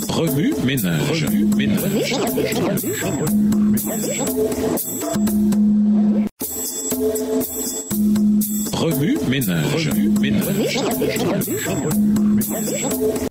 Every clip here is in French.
Remue ménage. Remue ménage.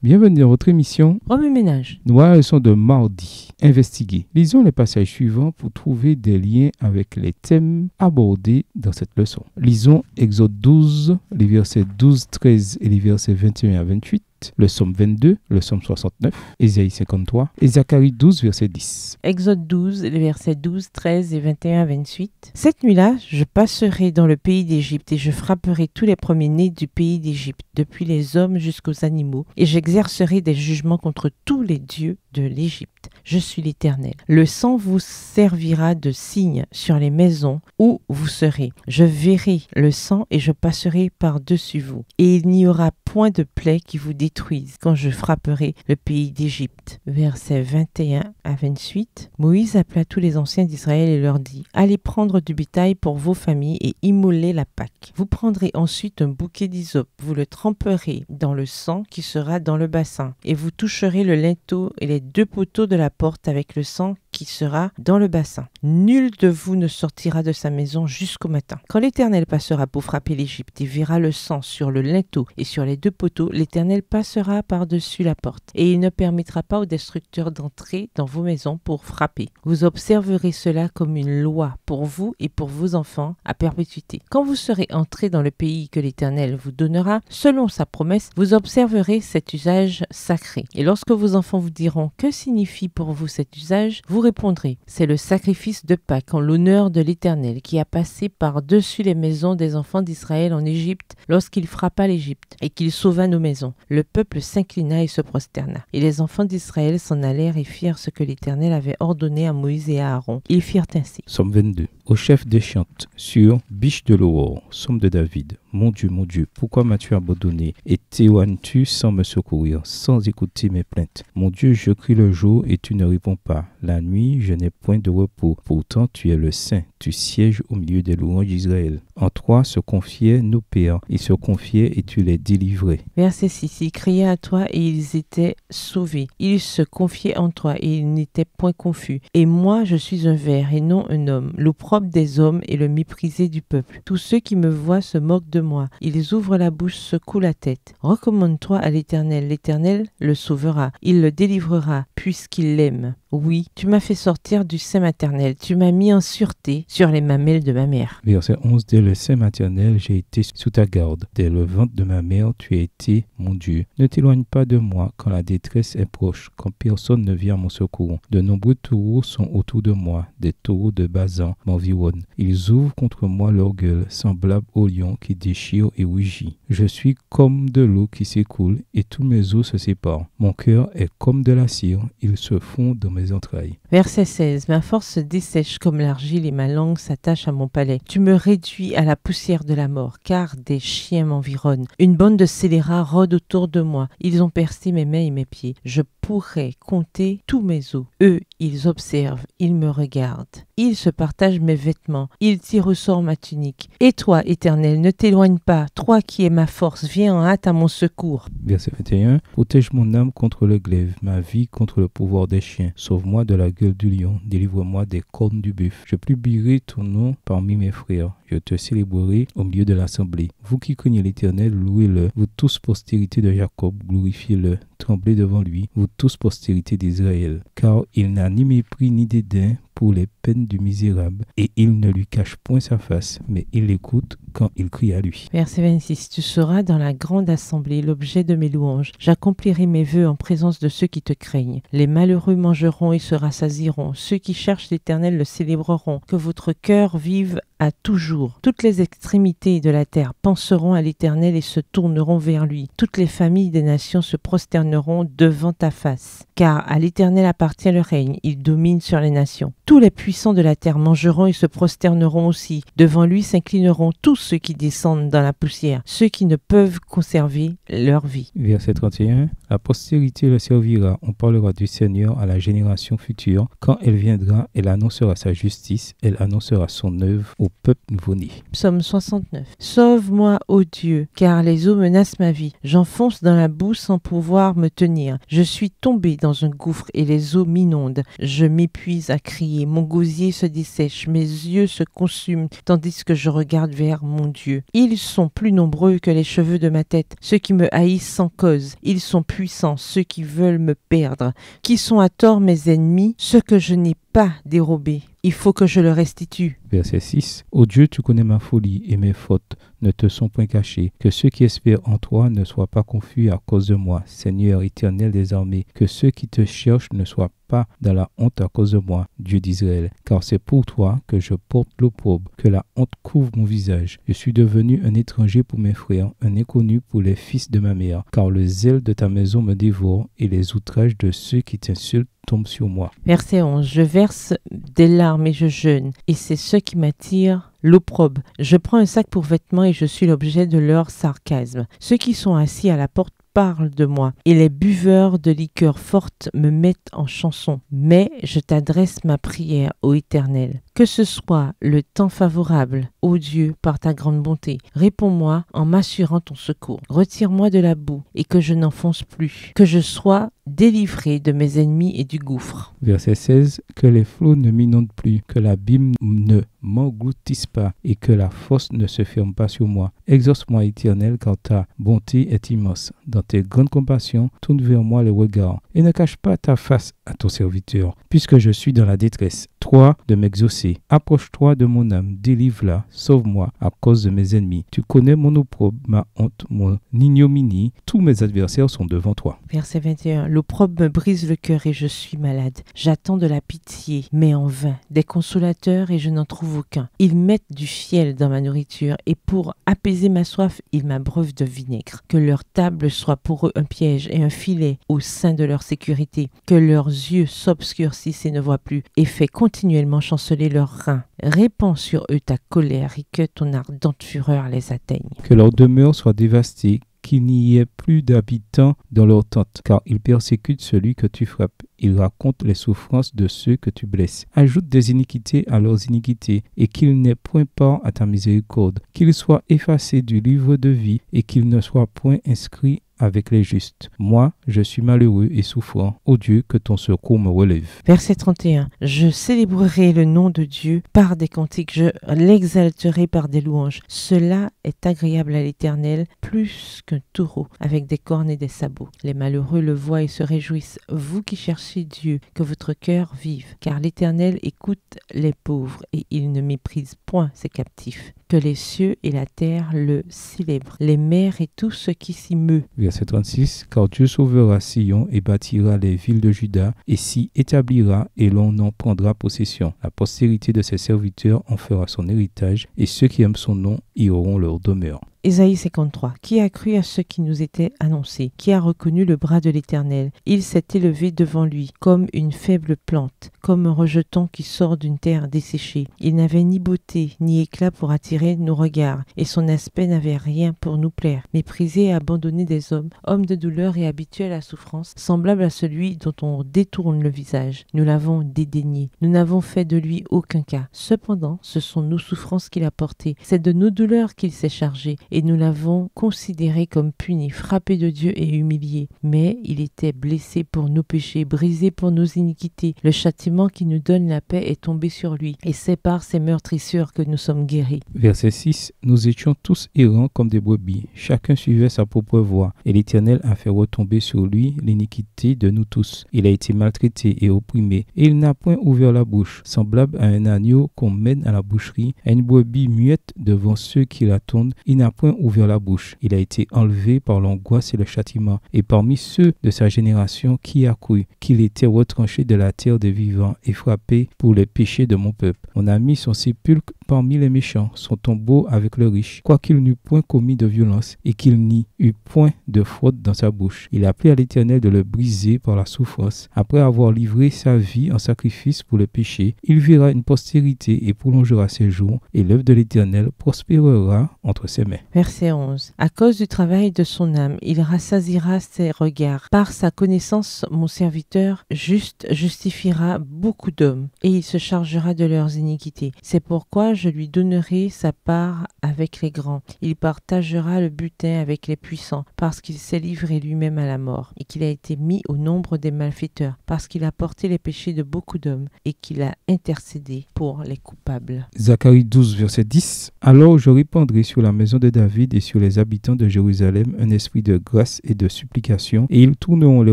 Bienvenue dans votre émission Remue ménage. Nous voilà la leçon de mardi. Investiguer. Lisons les passages suivants pour trouver des liens avec les thèmes abordés dans cette leçon. Lisons Exode 12, les versets 12, 13 et les versets 21 à 28. Le psaume 22, le psaume 69, Ésaïe 53 et Zacharie 12, verset 10. Exode 12, les versets 12, 13 et 21 à 28. Cette nuit-là, je passerai dans le pays d'Égypte et je frapperai tous les premiers-nés du pays d'Égypte, depuis les hommes jusqu'aux animaux, et j'exercerai des jugements contre tous les dieux de l'Égypte. Je suis l'Éternel. Le sang vous servira de signe sur les maisons où vous serez. Je verrai le sang et je passerai par-dessus vous. Et il n'y aura point de plaie qui vous détruise quand je frapperai le pays d'Égypte. Versets 21 à 28. Moïse appela tous les anciens d'Israël et leur dit: Allez prendre du bétail pour vos familles et immoler la Pâque. Vous prendrez ensuite un bouquet d'hysope. Vous le tremperez dans le sang qui sera dans le bassin. Et vous toucherez le linteau et les deux poteaux de la porte avec le sang qui sera dans le bassin. Nul de vous ne sortira de sa maison jusqu'au matin. Quand l'Éternel passera pour frapper l'Égypte et verra le sang sur le linteau et sur les deux poteaux, l'Éternel passera par-dessus la porte, et il ne permettra pas aux destructeurs d'entrer dans vos maisons pour frapper. Vous observerez cela comme une loi pour vous et pour vos enfants à perpétuité. Quand vous serez entrés dans le pays que l'Éternel vous donnera, selon sa promesse, vous observerez cet usage sacré. Et lorsque vos enfants vous diront: que signifie pour vous cet usage? Vous répondrez: c'est le sacrifice de Pâques en l'honneur de l'Éternel qui a passé par-dessus les maisons des enfants d'Israël en Égypte lorsqu'il frappa l'Égypte et qu'il sauva nos maisons. Le peuple s'inclina et se prosterna. Et les enfants d'Israël s'en allèrent et firent ce que l'Éternel avait ordonné à Moïse et à Aaron. Ils firent ainsi. Psaume 22. Au chef des chantes sur Biche de l'Aurore, psaume de David. Mon Dieu, pourquoi m'as-tu abandonné et t'éloignes-tu sans me secourir, sans écouter mes plaintes? Mon Dieu, je crie le jour et tu ne réponds pas. La nuit, je n'ai point de repos. Pourtant, tu es le Saint. Tu sièges au milieu des louanges d'Israël. En toi se confiaient nos pères. Ils se confiaient et tu les délivrais. Verset 6. Ils criaient à toi et ils étaient sauvés. Ils se confiaient en toi et ils n'étaient point confus. Et moi, je suis un ver et non un homme, l'opprobre des hommes et le méprisé du peuple. Tous ceux qui me voient se moquent de moi. Ils ouvrent la bouche, secouent la tête. Recommande-toi à l'Éternel. L'Éternel le sauvera. Il le délivrera puisqu'il l'aime. Oui, tu m'as fait sortir du sein maternel. Tu m'as mis en sûreté sur les mamelles de ma mère. Verset 11. Dès le sein maternel, j'ai été sous ta garde. Dès le ventre de ma mère, tu as été mon Dieu. Ne t'éloigne pas de moi quand la détresse est proche, quand personne ne vient à mon secours. De nombreux taureaux sont autour de moi. Des taureaux de Bazan m'environnent. Ils ouvrent contre moi leur gueule, semblables au lion qui déchire et rugit. Je suis comme de l'eau qui s'écoule et tous mes os se séparent. Mon cœur est comme de la cire. Ils se font dans mes entrailles. Verset 16. Ma force se dessèche comme l'argile et ma langue s'attache à mon palais. Tu me réduis à la poussière de la mort, car des chiens m'environnent. Une bande de scélérats rôde autour de moi. Ils ont percé mes mains et mes pieds. Je pourrais compter tous mes os. Eux, ils observent, ils me regardent. Ils se partagent mes vêtements. Ils tirent au sort ma tunique. Et toi, Éternel, ne t'éloigne pas. Toi qui es ma force, viens en hâte à mon secours. Verset 21. Protège mon âme contre le glaive, ma vie contre le pouvoir des chiens. Sauve-moi de la gueule du lion, délivre-moi des cornes du bœuf. Je publierai ton nom parmi mes frères. Je te célébrerai au milieu de l'assemblée. Vous qui craignez l'Éternel, louez-le. Vous tous, postérité de Jacob, glorifiez-le. Tremblez devant lui, vous tous, postérité d'Israël. Car il n'a ni mépris ni dédain pour les peines du misérable, et il ne lui cache point sa face, mais il l'écoute quand il crie à lui. Verset 26. Tu seras dans la grande assemblée l'objet de mes louanges. J'accomplirai mes vœux en présence de ceux qui te craignent. Les malheureux mangeront et se rassasieront. Ceux qui cherchent l'Éternel le célébreront. Que votre cœur vive à toujours. Toutes les extrémités de la terre penseront à l'Éternel et se tourneront vers lui. Toutes les familles des nations se prosterneront devant ta face. Car à l'Éternel appartient le règne, il domine sur les nations. Tous les puissants de la terre mangeront et se prosterneront aussi. Devant lui s'inclineront tous ceux qui descendent dans la poussière, ceux qui ne peuvent conserver leur vie. Verset 31. La postérité le servira. On parlera du Seigneur à la génération future. Quand elle viendra, elle annoncera sa justice. Elle annoncera son œuvre au peuple nouveau-né. Psaume 69. Sauve-moi, ô Dieu, car les eaux menacent ma vie. J'enfonce dans la boue sans pouvoir me tenir. Je suis tombé dans un gouffre et les eaux m'inondent. Je m'épuise à crier. Mon gosier se dessèche. Mes yeux se consument tandis que je regarde vers mon Dieu. Ils sont plus nombreux que les cheveux de ma tête. Ceux qui me haïssent sans cause. Ils sont puissants, ceux qui veulent me perdre. Qui sont à tort mes ennemis, ceux que je n'ai pas dérobés. Il faut que je le restitue. Verset 6. Ô Dieu, tu connais ma folie et mes fautes ne te sont point cachées. Que ceux qui espèrent en toi ne soient pas confus à cause de moi. Seigneur éternel des armées, que ceux qui te cherchent ne soient pas dans la honte à cause de moi, Dieu d'Israël. Car c'est pour toi que je porte l'opprobre, que la honte couvre mon visage. Je suis devenu un étranger pour mes frères, un inconnu pour les fils de ma mère. Car le zèle de ta maison me dévore et les outrages de ceux qui t'insultent tombent sur moi. Verset 11. Je verse des larmes et je jeûne, et c'est ce qui m'attire l'opprobre. Je prends un sac pour vêtements et je suis l'objet de leur sarcasme. Ceux qui sont assis à la porte parlent de moi, et les buveurs de liqueurs fortes me mettent en chanson. Mais je t'adresse ma prière, ô Éternel. Que ce soit le temps favorable, ô Dieu, par ta grande bonté. Réponds-moi en m'assurant ton secours. Retire-moi de la boue et que je n'enfonce plus. Que je sois délivré de mes ennemis et du gouffre. Verset 16. Que les flots ne m'inondent plus, que l'abîme ne m'engloutisse pas et que la fosse ne se ferme pas sur moi. Exauce-moi, Éternel, car ta bonté est immense. Dans tes grandes compassions, tourne vers moi les regards et ne cache pas ta face à ton serviteur, puisque je suis dans la détresse. Toi de m'exaucer. Approche-toi de mon âme, délivre-la, sauve-moi à cause de mes ennemis. Tu connais mon opprobre, ma honte, mon ignominie. Tous mes adversaires sont devant toi. Verset 21. L'opprobre me brise le cœur et je suis malade. J'attends de la pitié, mais en vain. Des consolateurs et je n'en trouve aucun. Ils mettent du fiel dans ma nourriture et pour apaiser ma soif, ils m'abreuvent de vinaigre. Que leur table soit pour eux un piège et un filet au sein de leur sécurité. Que leurs yeux s'obscurcissent et ne voient plus et fais continuellement chanceler leurs reins. Répands sur eux ta colère et que ton ardente fureur les atteigne. Que leur demeure soit dévastée, qu'il n'y ait plus d'habitants dans leur tente, car ils persécutent celui que tu frappes. Ils racontent les souffrances de ceux que tu blesses. Ajoute des iniquités à leurs iniquités, et qu'ils n'aient point part à ta miséricorde. Qu'ils soient effacés du livre de vie, et qu'ils ne soient point inscrits avec les justes. Moi, je suis malheureux et souffrant. Ô Dieu, que ton secours me relève. Verset 31. Je célébrerai le nom de Dieu par des cantiques, je l'exalterai par des louanges. Cela est agréable à l'Éternel, plus qu'un taureau avec des cornes et des sabots. Les malheureux le voient et se réjouissent. Vous qui cherchez Dieu, que votre cœur vive, car l'Éternel écoute les pauvres et il ne méprise point ses captifs. Que les cieux et la terre le célèbrent, les mers et tout ce qui s'y meut. Verset 36. Car Dieu sauvera Sion et bâtira les villes de Juda et s'y établira et l'on en prendra possession. La postérité de ses serviteurs en fera son héritage et ceux qui aiment son nom y auront leur demeure. Ésaïe 53. Qui a cru à ce qui nous était annoncé? Qui a reconnu le bras de l'Éternel? Il s'est élevé devant lui comme une faible plante, comme un rejeton qui sort d'une terre desséchée. Il n'avait ni beauté ni éclat pour attirer nos regards, et son aspect n'avait rien pour nous plaire. Méprisé et abandonné des hommes, homme de douleur et habitué à la souffrance, semblable à celui dont on détourne le visage. Nous l'avons dédaigné. Nous n'avons fait de lui aucun cas. Cependant, ce sont nos souffrances qu'il a portées. C'est de nos douleurs qu'il s'est chargé. Et nous l'avons considéré comme puni, frappé de Dieu et humilié. Mais il était blessé pour nos péchés, brisé pour nos iniquités. Le châtiment qui nous donne la paix est tombé sur lui, et c'est par ses meurtrissures que nous sommes guéris. Verset 6. Nous étions tous errants comme des brebis, chacun suivait sa propre voie, et l'Éternel a fait retomber sur lui l'iniquité de nous tous. Il a été maltraité et opprimé, et il n'a point ouvert la bouche, semblable à un agneau qu'on mène à la boucherie, à une brebis muette devant ceux qui l'attendent. Il n'a point ouvert la bouche. Il a été enlevé par l'angoisse et le châtiment. Et parmi ceux de sa génération, qui a cru qu'il était retranché de la terre des vivants et frappé pour les péchés de mon peuple? On a mis son sépulcre parmi les méchants, son tombeau avec le riche, quoiqu'il n'eût point commis de violence et qu'il n'y eût point de fraude dans sa bouche. Il a pris à l'Éternel de le briser par la souffrance. Après avoir livré sa vie en sacrifice pour le péché, il verra une postérité et prolongera ses jours, et l'œuvre de l'Éternel prospérera entre ses mains. Verset 11. À cause du travail de son âme, il rassasiera ses regards. Par sa connaissance, mon serviteur juste justifiera beaucoup d'hommes, et il se chargera de leurs iniquités. C'est pourquoi je lui donnerai sa part avec les grands. Il partagera le butin avec les puissants, parce qu'il s'est livré lui-même à la mort, et qu'il a été mis au nombre des malfaiteurs, parce qu'il a porté les péchés de beaucoup d'hommes, et qu'il a intercédé pour les coupables. Zacharie 12, verset 10. Alors je répandrai sur la maison de David et sur les habitants de Jérusalem un esprit de grâce et de supplication, et ils tourneront les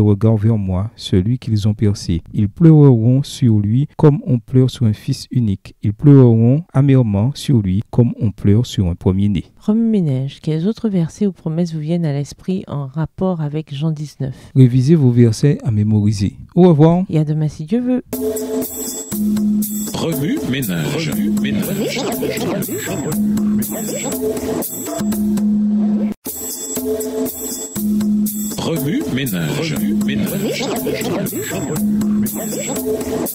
regards vers moi, celui qu'ils ont percé. Ils pleureront sur lui comme on pleure sur un fils unique. Ils pleureront amèrement sur lui comme on pleure sur un premier-né. Remue-ménage, quels autres versets ou promesses vous viennent à l'esprit en rapport avec Jean 19? Révisez vos versets à mémoriser. Au revoir. Et à demain si Dieu veut. Remue ménage. Remue ménage.